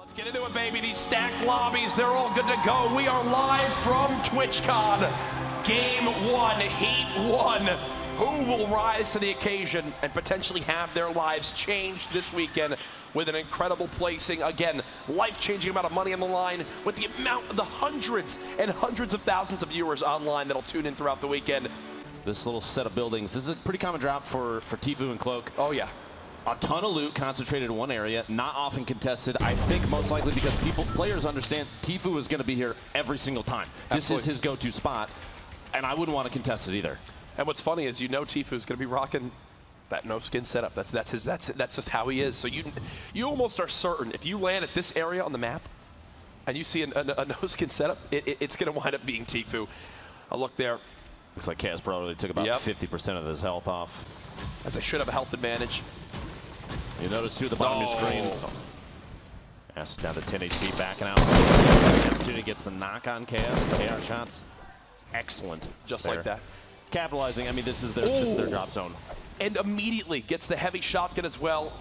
Let's get into it, baby. These stacked lobbies, they're all good to go. We are live from TwitchCon. Game 1, Heat 1. Who will rise to the occasion and potentially have their lives changed this weekend with an incredible placing? Again, life-changing amount of money on the line with the amount of the hundreds and hundreds of thousands of viewers online that'll tune in throughout the weekend. This little set of buildings, this is a pretty common drop for Tfue and Cloak. Oh, yeah. A ton of loot concentrated in one area, not often contested. I think most likely because players understand Tfue is going to be here every single time. This is his go-to spot, and I wouldn't want to contest it either. And what's funny is Tfue is going to be rocking that no-skin setup. That's just how he is. So you almost are certain if you land at this area on the map and you see a no-skin setup, it's going to wind up being Tfue. A look there. Looks like Chaos probably took about 50% of his health off. As they should have a health advantage. You notice too at the bottom of your screen. Yes, down to 10 HP, backing out. The opportunity gets the knock on Chaos. The AR shots, excellent. Just there. like that. Capitalizing. I mean, this is their drop zone. And immediately gets the heavy shotgun as well.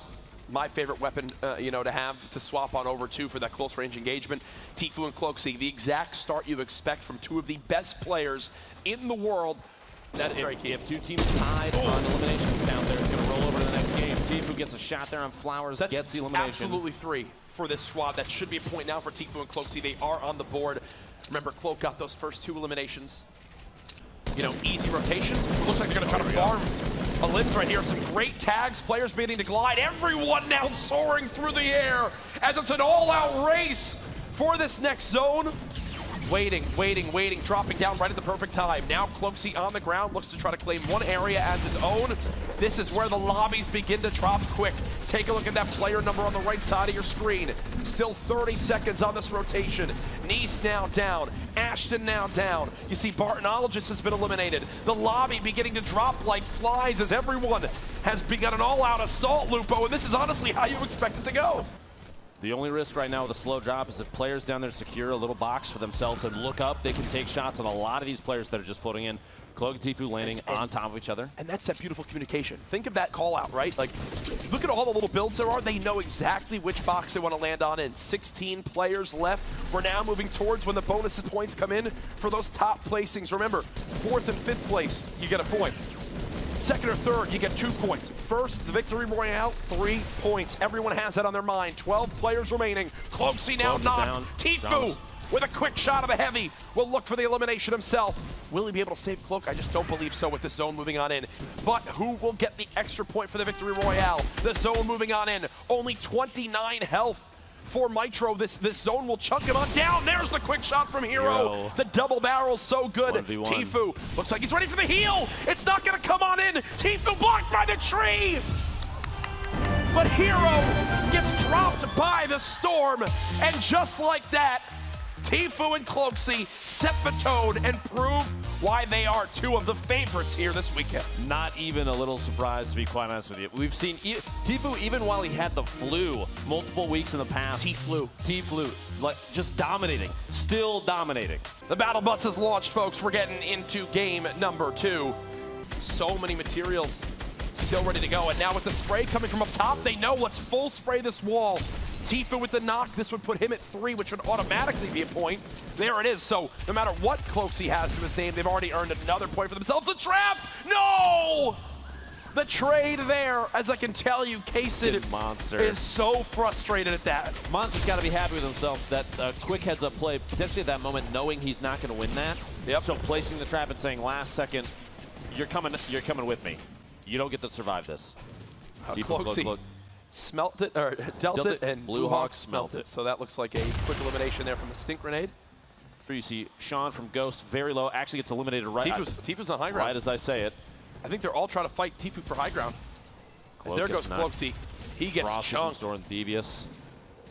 My favorite weapon, to have to swap on over to for that close range engagement. Tfue and Cloakzy, the exact start you expect from two of the best players in the world. That is very key. If two teams tied on elimination down there, it's going to roll over to the next game. Tfue gets a shot there on Flowers, gets the elimination. Absolutely 3 for this squad. That should be a point now for Tfue and Cloakzy. They are on the board. Remember, Cloak got those first 2 eliminations. Easy rotations. Looks like they're going to try to farm a limbs right here. Some great tags. Players beginning to glide. Everyone now soaring through the air as it's an all-out race for this next zone. Waiting, dropping down right at the perfect time. Now Cloakzy on the ground, looks to try to claim one area as his own. This is where the lobbies begin to drop quick. Take a look at that player number on the right side of your screen. Still 30 seconds on this rotation. Nice now down, Ashton now down. You see Bartonologist has been eliminated. The lobby beginning to drop like flies as everyone has begun an all-out assault, Lupo, and this is honestly how you expect it to go. The only risk right now with a slow drop is if players down there secure a little box for themselves and look up, they can take shots on a lot of these players that are just floating in. Cloak and Tfue landing on top of each other. And that's that beautiful communication. Think of that call out, right? Like, look at all the little builds there are. They know exactly which box they want to land on in. 16 players left. We're now moving towards when the bonus points come in for those top placings. Remember, 4th and 5th place, you get a point. 2nd or 3rd, you get 2 points. First, the Victory Royale, 3 points. Everyone has that on their mind. 12 players remaining. Cloakzy now knocked. Tfue with a quick shot of a heavy will look for the elimination himself. Will he be able to save Cloak? I just don't believe so with this zone moving on in. But who will get the extra point for the Victory Royale? The zone moving on in. Only 29 health for Mitro. This zone will chunk him on down. There's the quick shot from Hero. The double barrel's so good. 1v1. Tfue looks like he's ready for the heal. It's not going to come on in. Tfue blocked by the tree. But Hero gets dropped by the storm. And just like that, Tfue and Cloakzy set the tone and prove why they are 2 of the favorites here this weekend. Not even a little surprised, to be quite honest with you. We've seen Tfue, even while he had the flu multiple weeks in the past. T-flu, like just dominating, still dominating. The battle bus is launched, folks. We're getting into game number 2. So many materials still ready to go. And now with the spray coming from up top, they know let's full spray this wall. Tfue with the knock, this would put him at 3, which would automatically be a point. There it is. So no matter what Cloakzy has to his name, they've already earned another point for themselves. A trap! No! The trade there, as I can tell you, Kaysen Monster is so frustrated at that. Monster's got to be happy with himself. That quick heads-up play, potentially at that moment, knowing he's not going to win that. Yep. So placing the trap and saying, last second, you're coming with me. You don't get to survive this. Cloakzy smelt it, or dealt it, and Blue Hawk smelt it. So that looks like a quick elimination there from a stink grenade. Here you see Sean from Ghost, very low, actually gets eliminated right. Tfue's on high ground. Right as I say it. I think they're all trying to fight Tfue for high ground. As there goes Cloakzy. He gets chunked. Devious.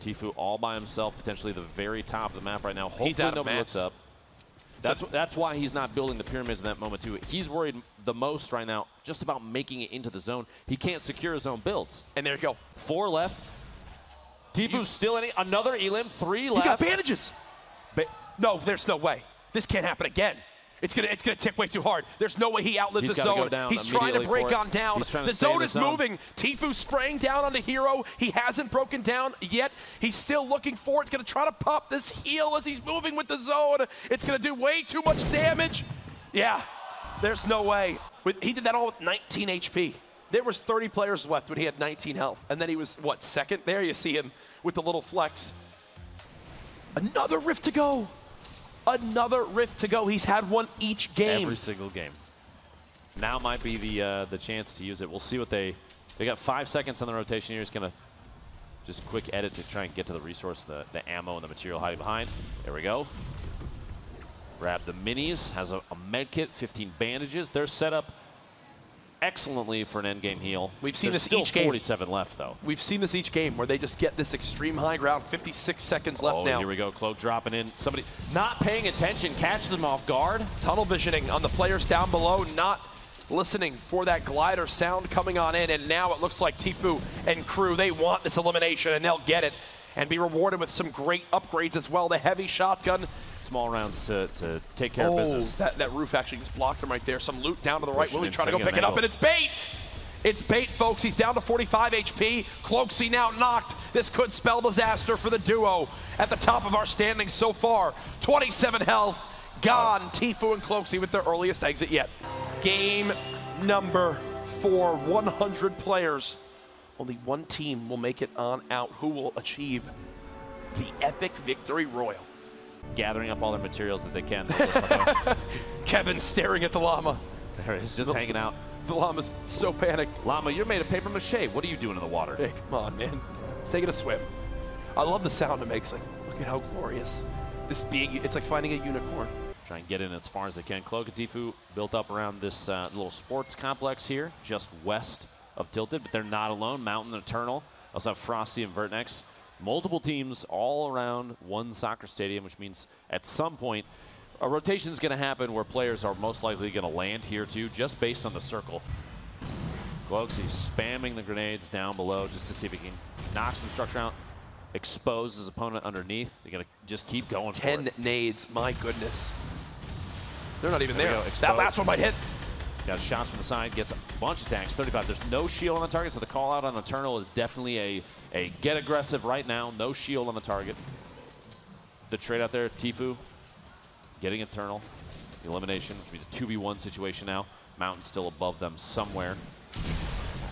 Tfue all by himself, potentially the very top of the map right now. Hopefully he's out nobody looks up. That's why he's not building the pyramids in that moment too. He's worried the most right now just about making it into the zone. He can't secure his own builds. And there you go. 4 left. Tfue's still in it. Another elim. 3 left. He got bandages. No, there's no way. This can't happen again. It's gonna tip way too hard. There's no way he outlives the zone. He's trying to break on down. The zone is moving. Tfue spraying down on the hero. He hasn't broken down yet. He's still looking for it. He's gonna try to pop this heal as he's moving with the zone. It's gonna do way too much damage. Yeah, there's no way. He did that all with 19 HP. There was 30 players left when he had 19 health. And then he was, what, second? There you see him with the little flex. Another Rift to go. Another Rift to go. He's had one each game. Every single game. Now might be the chance to use it. We'll see what they got 5 seconds on the rotation here. He's gonna just quick edit to try and get to the resource, the ammo and the material hiding behind. There we go. Grab the minis, has a med kit, 15 bandages. They're set up excellently for an endgame heal. We've seen There's this still each game. 47 left, though. We've seen this each game where they just get this extreme high ground. 56 seconds left now. Here we go. Cloak dropping in. Somebody not paying attention, catches them off guard. Tunnel visioning on the players down below, not listening for that glider sound coming on in. And now it looks like Tfue and crew, they want this elimination, and they'll get it and be rewarded with some great upgrades as well. The heavy shotgun. Small rounds to take care of business. That roof actually just blocked him right there. Some loot down to the right. Willie trying to go pick it up, and it's bait! It's bait, folks. He's down to 45 HP. Cloakzy now knocked. This could spell disaster for the duo at the top of our standings so far. 27 health. Gone. Tfue and Cloakzy with their earliest exit yet. Game number 4. 100 players. Only one team will make it on out. Who will achieve the epic victory royal? Gathering up all their materials that they can. Kevin staring at the llama. There he is, just hanging out. The llama's so panicked. Llama, you're made of paper mache. What are you doing in the water? Hey, come on, man. It's taking a swim. I love the sound it makes. Like, look at how glorious this being. It's like finding a unicorn. Try and get in as far as they can. Cloak and Tfue built up around this little sports complex here, just west of Tilted, but they're not alone. Mountain and Eternal. Also have Frosty and Vertnex. Multiple teams all around one soccer stadium, which means at some point a rotation is going to happen where players are most likely going to land here too, just based on the circle. Cloakzy spamming the grenades down below just to see if he can knock some structure out, expose his opponent underneath. They're going to just keep going for it. 10 nades, my goodness. They're not even there. That last one might hit. Got shots from the side, gets a bunch of tanks, 35. There's no shield on the target, so the call out on Eternal is definitely a get aggressive right now. No shield on the target. The trade out there, Tfue getting Eternal. Elimination, which means a 2v1 situation now. Mountain's still above them somewhere.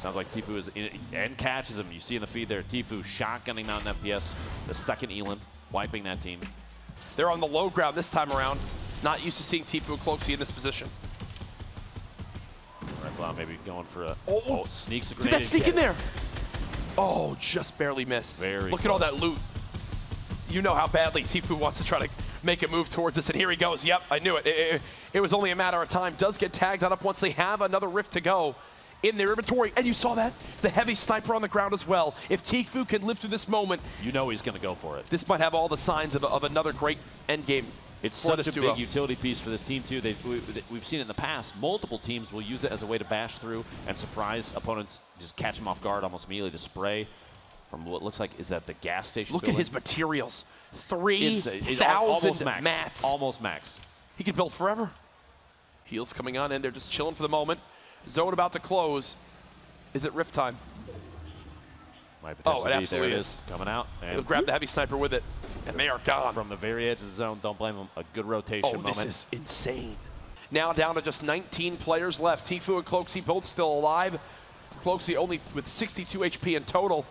Sounds like Tfue is in and catches him. You see in the feed there, Tfue shotgunning Mountain FPS. The second Elam, wiping that team. They're on the low ground this time around. Not used to seeing Tfue and Cloakzy in this position. Maybe going for a sneaks a Did grenade. that sneak in there? Oh, just barely missed. Look at all that loot. You know how badly Tfue wants to try to make a move towards us, and here he goes. Yep, I knew it. It was only a matter of time. Does get tagged on up once they have another Rift to go in their inventory. And you saw that? The heavy sniper on the ground as well. If Tfue can live through this moment, you know he's going to go for it. This might have all the signs of another great endgame. It's such a big utility piece for this team, too. We've seen it in the past. Multiple teams will use it as a way to bash through and surprise opponents, just catch them off guard almost immediately to spray from what looks like, is that the gas station Look building? at his materials. 3,000 mats. Almost max. He can build forever. Heals coming on in. They're just chilling for the moment. Zone about to close. Is it Rift time? Might Oh, it be. absolutely there it is. Coming out. He'll grab the heavy sniper with it, and they are gone. From the very edge of the zone, don't blame him. A good rotation moment. This is insane. Now down to just 19 players left. Tfue and Cloakzy both still alive. Cloakzy only with 62 HP in total.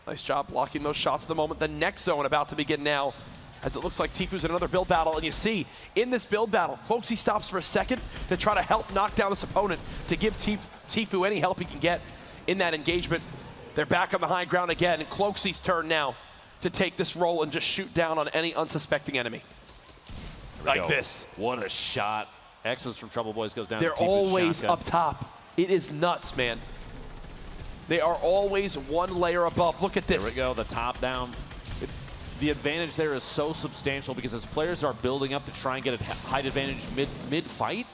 Nice job blocking those shots at the moment. The next zone about to begin now, as it looks like Tfue's in another build battle. And you see, in this build battle, Cloakzy stops for a second to try to help knock down this opponent, to give Tfue any help he can get in that engagement. They're back on the high ground again. Cloakzy's turn now to take this role and just shoot down on any unsuspecting enemy. Like this. What a shot. X's from Trouble Boys goes down. They're always up top. It is nuts, man. They are always one layer above. Look at this. There we go, the top down. The advantage there is so substantial because as players are building up to try and get a height advantage mid-fight,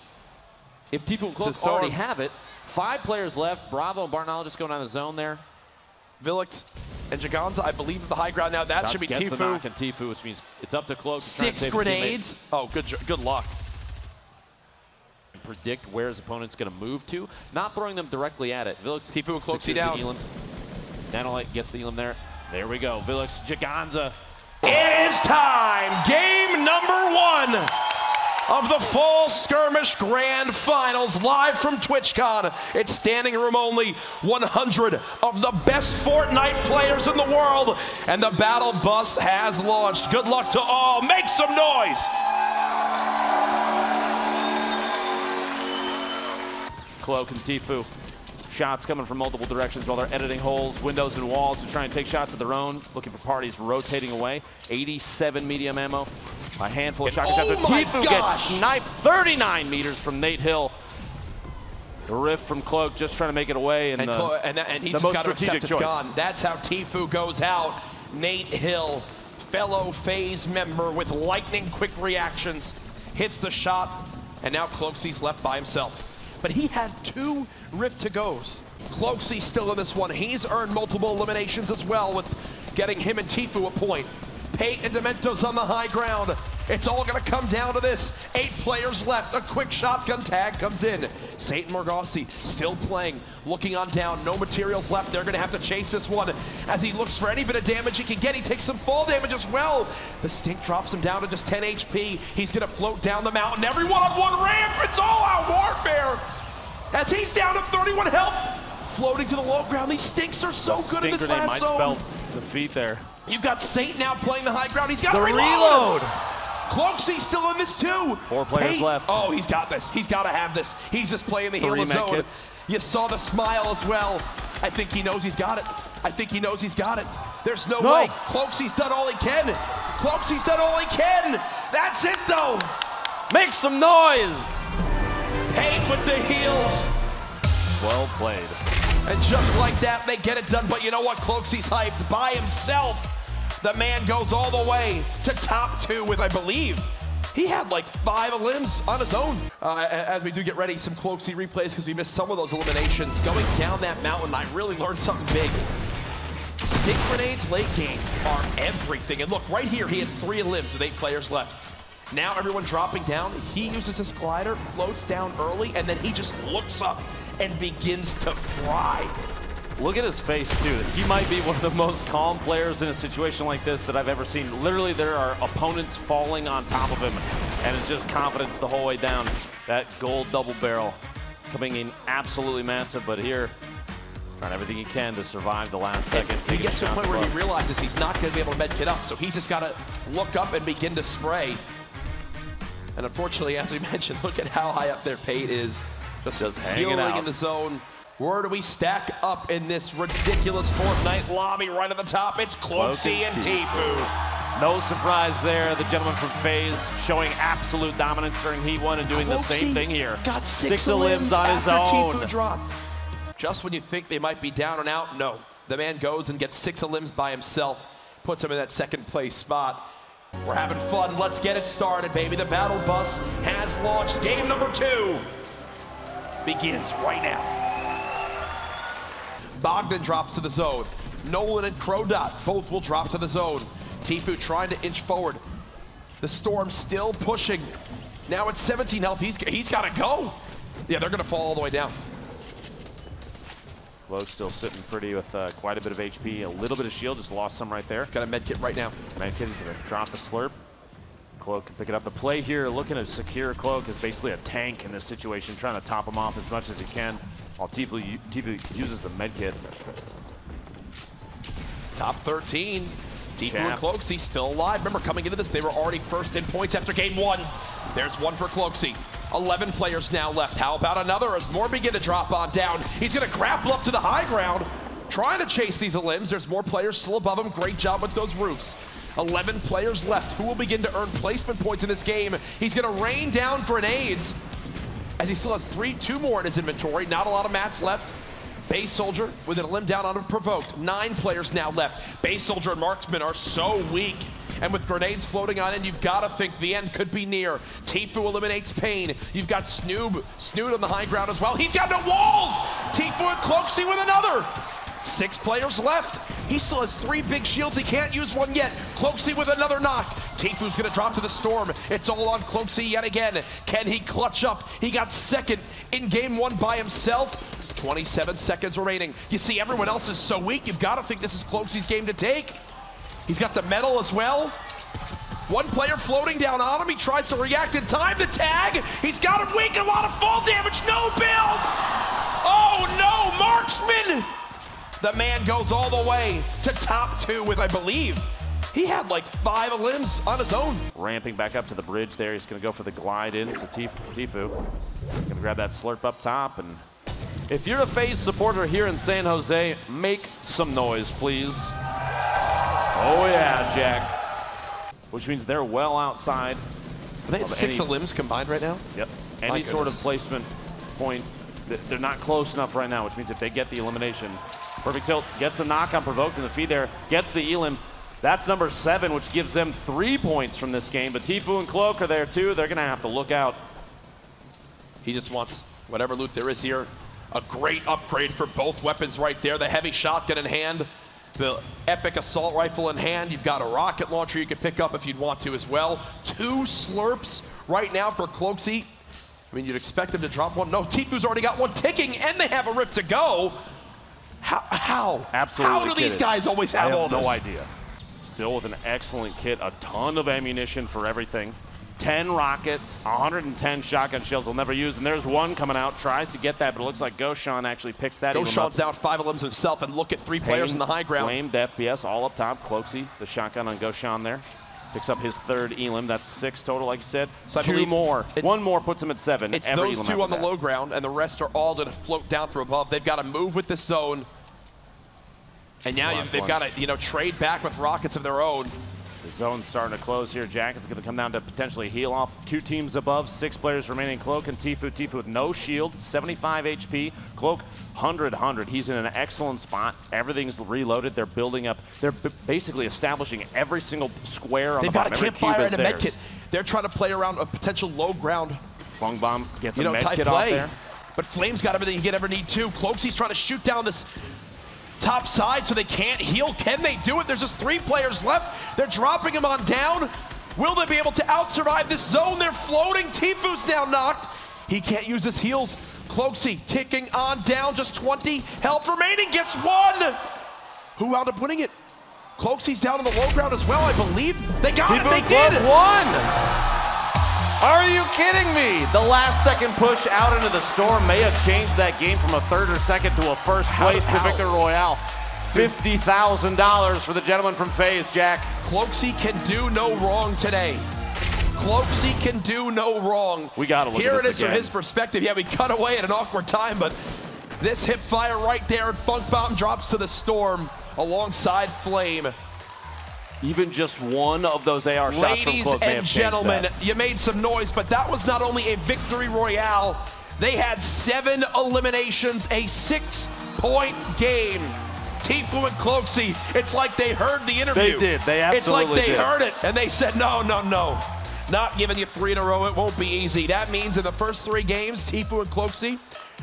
if Tfue and Cloak already have it, 5 players left. Bravo and Barnall just going down the zone there. Villix and Jaganza, I believe, at the high ground now. That should be Tfue. And Tfue, which means it's up to Cloak. 6 grenades. Oh, good luck. predict where his opponent's going to move to, not throwing them directly at it. Villix Tfue and Cloakzy down. Nanolite gets the Elam there. There we go. Villix, Jaganza. It is time! Game number 1 of the full Skirmish Grand Finals, live from TwitchCon. It's standing room only, 100 of the best Fortnite players in the world, and the battle bus has launched. Good luck to all. Make some noise! Cloak and Tfue. Shots coming from multiple directions while they're editing holes, windows, and walls to try and take shots of their own. Looking for parties rotating away. 87 medium ammo. A handful of shotgun shots. Tfue gets sniped 39 meters from Nate Hill. The rift from Cloak just trying to make it away. And he's just got to accept it's gone. That's how Tfue goes out. Nate Hill, fellow FaZe member with lightning quick reactions, hits the shot, and now Cloakzy's left by himself. But he had 2 rift to goes. Cloakzy still in this one. He's earned multiple eliminations as well, with getting him and Tfue a point. Pate and Demento's on the high ground. It's all gonna come down to this. 8 players left. A quick shotgun tag comes in. Satan Morgossi still playing, looking on down. No materials left. They're gonna have to chase this one as he looks for any bit of damage he can get. He takes some fall damage as well. The stink drops him down to just 10 HP. He's gonna float down the mountain. Everyone on one ramp. It's all out warfare as he's down to 31 health. Floating to the low ground. These stinks are so good in this last zone. Might spell defeat there. You've got Saint now playing the high ground. He's got the reload. Cloakzy's still in this too. 4 players left. Oh, he's got this. He's got to have this. He's just playing the hero zone. Kits. You saw the smile as well. I think he knows he's got it. I think he knows he's got it. There's no way. Cloakzy's done all he can. Cloakzy's done all he can. That's it though. Make some noise. Pate with the heels. Well played. And just like that, they get it done. But you know what? Cloakzy's hyped by himself. The man goes all the way to top 2 with, I believe, he had like 5 limbs on his own. As we do get ready, some Cloakzy replays because we missed some of those eliminations. Going down that mountain, I really learned something big. Stick grenades late game are everything. And look, right here, he had 3 limbs with 8 players left. Now everyone dropping down. He uses his glider, floats down early, and then he just looks up and begins to fry. Look at his face, too. He might be one of the most calm players in a situation like this that I've ever seen. Literally, there are opponents falling on top of him, and it's just confidence the whole way down. That gold double barrel coming in absolutely massive, but here, trying everything he can to survive the last second. He gets to a point where he realizes he's not going to be able to med kit up, so he's just got to look up and begin to spray. And unfortunately, as we mentioned, look at how high up their Pate is. Just hanging out in the zone. Where do we stack up in this ridiculous Fortnite lobby right at the top? It's Cloakzy and Tfue. No surprise there. The gentleman from FaZe showing absolute dominance during Heat 1 and doing the same thing here. Got 6 limbs on his own. Tfue dropped. Just when you think they might be down and out, no. The man goes and gets 6 limbs by himself. Puts him in that 2nd place spot. We're having fun. Let's get it started, baby. The battle bus has launched. Game number 2 begins right now. Bogdan drops to the zone. Nolan and Crodot both will drop to the zone. Tfue trying to inch forward. The Storm still pushing. Now at 17 health, he's got to go. Yeah, they're going to fall all the way down. Cloak still sitting pretty with quite a bit of HP. A little bit of shield, just lost some right there. Got a med kit right now. Med kit is going to drop the slurp. Cloak can pick it up. The play here, looking to secure Cloak, is basically a tank in this situation, trying to top him off as much as he can, while Tfue uses the med kit. Top 13. Tfue and Cloakzy still alive. Remember, coming into this, they were already first in points after game 1. There's one for Cloakzy. 11 players now left. How about another as more begin to drop on down? He's going to grapple up to the high ground, trying to chase these limbs. There's more players still above him. Great job with those roofs. 11 players left. Who will begin to earn placement points in this game? He's going to rain down grenades as he still has 2 more in his inventory. Not a lot of mats left. Base Soldier with a limb down unprovoked. 9 players now left. Base Soldier and Marksman are so weak. And with grenades floating on in, you've got to think the end could be near. Tfue eliminates Pain. You've got Snood on the high ground as well. He's got no walls! Tfue and Cloakzy with another. 6 players left. He still has 3 big shields. He can't use one yet. Cloakzy with another knock. Tifu's gonna drop to the storm. It's all on Cloakzy yet again. Can he clutch up? He got second in game 1 by himself. 27 seconds remaining. You see, everyone else is so weak. You've got to think this is Cloakzy's game to take. He's got the medal as well. One player floating down on him. He tries to react in time. The tag. He's got him weak. A lot of fall damage. No builds. Oh no, Marksman. The man goes all the way to top 2 with, I believe, he had like 5 limbs on his own. Ramping back up to the bridge there. He's going to go for the glide in to Tifu. Going to grab that slurp up top. And if you're a FaZe supporter here in San Jose, make some noise, please. Oh yeah, Jack. Which means they're well outside. They had 6 limbs combined right now? Yep. Any sort of placement point, they're not close enough right now, which means if they get the elimination, Perfect Tilt gets a knock on provoked in the feed there, gets the elim. That's number 7, which gives them 3 points from this game. But Tifu and Cloak are there too. They're going to have to look out. He just wants whatever loot there is here. A great upgrade for both weapons right there. The heavy shotgun in hand, the epic assault rifle in hand. You've got a rocket launcher you can pick up if you'd want to as well. 2 slurps right now for Cloakzy. I mean, you'd expect him to drop one. No, Tifu's already got one ticking, and they have a rift to go. How? Absolutely. How do these guys always have all this? No idea. Still with an excellent kit, a ton of ammunition for everything. 10 rockets, 110 shotgun shells they'll never use, and there's one coming out, tries to get that, but it looks like Goshan actually picks that. Goshan's down 5 limbs himself, and look at 3 players in the high ground. Flame, the FPS, all up top. Cloakzy, the shotgun on Goshan there. Picks up his 3rd elim. That's 6 total, like you said. So 2 more. 1 more puts him at 7. It's those 2 on the low ground, and the rest are all going to float down from above. They've got to move with this zone. And now they've got to, trade back with rockets of their own. The zone's starting to close here. Jack, it's going to come down to potentially heal off 2 teams above. 6 players remaining. Cloak and Tifu. Tifu with no shield, 75 HP. Cloak, 100. He's in an excellent spot. Everything's reloaded. They're building up. They're basically establishing every single square on the bottom. They've got a campfire and a med kit. They're trying to play around a potential low ground. Fung Bomb gets a med kit off there. But Flame's got everything you could ever need too. Cloakzy's trying to shoot down this top side so they can't heal. Can they do it? There's just 3 players left. They're dropping him on down. Will they be able to out-survive this zone? They're floating. Tifu's now knocked. He can't use his heals. Cloakzy ticking on down. Just 20 health remaining. Gets 1. Who wound up winning it? Cloakzy's down on the low ground as well, I believe. They got it. They did. 1. Are you kidding me? The last second push out into the storm may have changed that game from a 3rd or 2nd to a 1st place to Victor Royale. $50,000 for the gentleman from FaZe, Jack. Cloakzy can do no wrong today. Cloakzy can do no wrong. We got to look Here at this it is again. from his perspective. Yeah, we cut away at an awkward time, but this hip fire right there, and Funk Bomb drops to the storm alongside Flame. Even just one of those AR shots from Cloak may have changed that. Ladies and gentlemen, you made some noise, but that was not only a victory royale. They had 7 eliminations, a 6-point game. Tifu and Cloakzy, it's like they heard the interview. They did. They absolutely did. It's like they heard it, and they said, no. Not giving you 3 in a row. It won't be easy. That means in the first 3 games, Tifu and Cloakzy,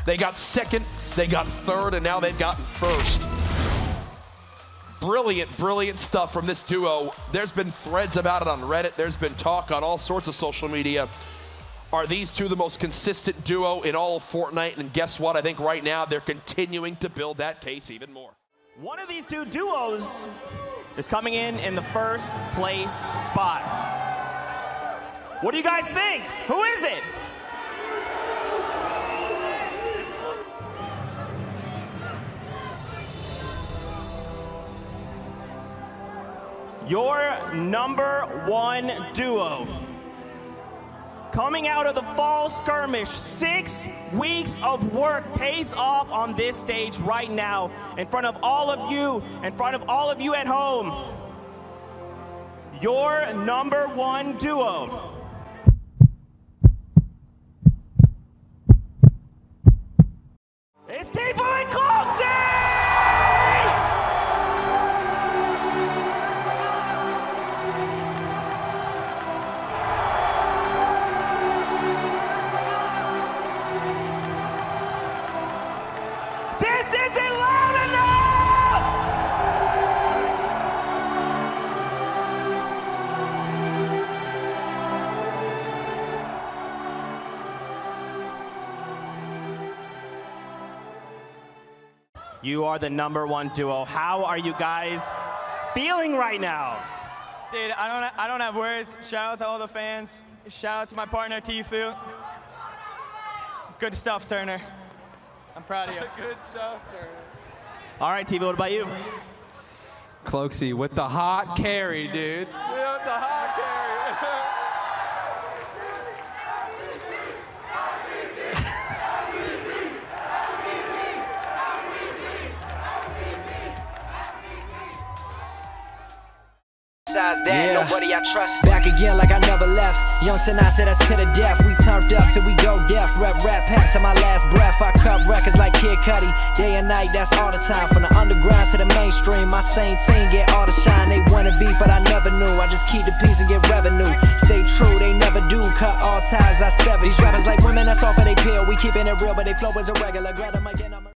they got 2nd, they got 3rd, and now they've gotten 1st. Brilliant stuff from this duo. There's been threads about it on Reddit. There's been talk on all sorts of social media. Are these 2 the most consistent duo in all of Fortnite? And guess what? I think right now they're continuing to build that case even more. One of these 2 duos is coming in the 1st place spot. What do you guys think? Who is it? Your number 1 duo. Coming out of the fall skirmish, 6 weeks of work pays off on this stage right now in front of all of you at home. Your number 1 duo. It's Tifu and Cloakzy! This isn't loud enough! You are the #1 duo. How are you guys feeling right now? Dude, I don't have words. Shout out to all the fans. Shout out to my partner, Tfue. Good stuff, Turner. I'm proud of you. Good stuff, Turner. All right, Tfue, what about you? Cloakzy with the hot carry, dude. Yeah, the hot carry. Yeah. Nobody I trust. Back again like I never left. Youngster, I said that's to the death. We turned up till we go deaf. Rap pack to my last breath. I cut records like Kid Cudi. Day and night, that's all the time. From the underground to the mainstream, my same team get all the shine. They wanna beef, but I never knew. I just keep the peace and get revenue. Stay true, they never do. Cut all ties, I sever. These rappers like women, that's all for they pill. We keeping it real, but they flow as irregular. Glad I might get